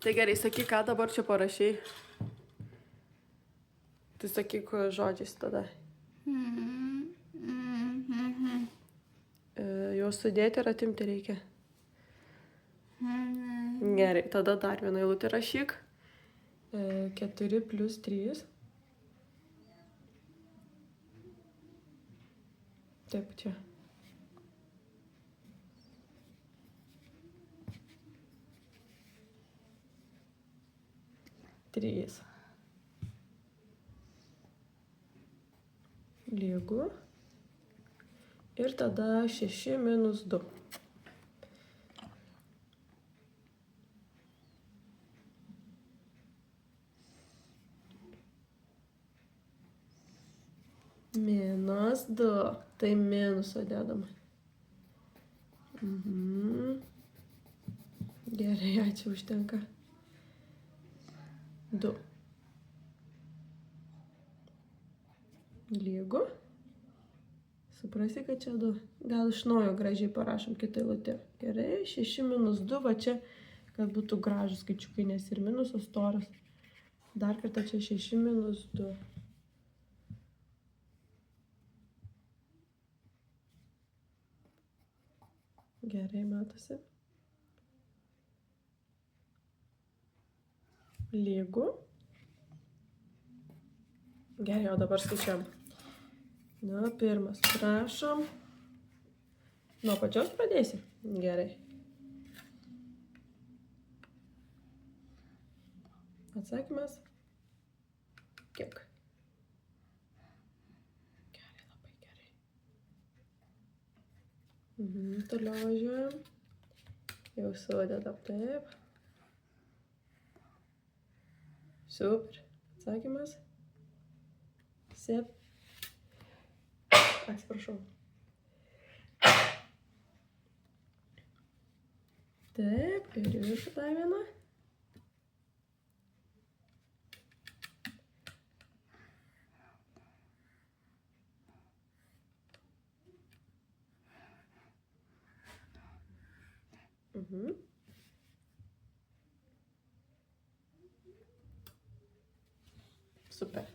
Tai gerai, sakyk, ką dabar čia parašai. Tai sakyk žodžiais tada. Juos sudėti ir atimti reikia. Gerai, tada dar vieną eilutę rašyk. 4 + 3. Taip, čia. Trys. Lygu. Ir tada 6 - 2. -2. Tai minuso dedama. Gerai, ačiū, užtenka. 2. Lygu. Suprasi, kad čia 2. Gal iš naujo gražiai parašom kitą eilutę. Gerai, 6 - 2, va čia, kad būtų gražus skaičiukai, nes ir minusas storas. Dar kartą čia 6 - 2. Gerai, matosi. Lygu. Gerai, o dabar skaičiuojam. Na, pirmas. Prašom. Nuo pačios pradėsi? Gerai. Atsakymas. Kiek? Gerai, labai gerai. Toliau važiuojam. Jau sudedam taip. Super. Atsakymas. Atsiprašau. Taip, ir viršų dar vieną. Super.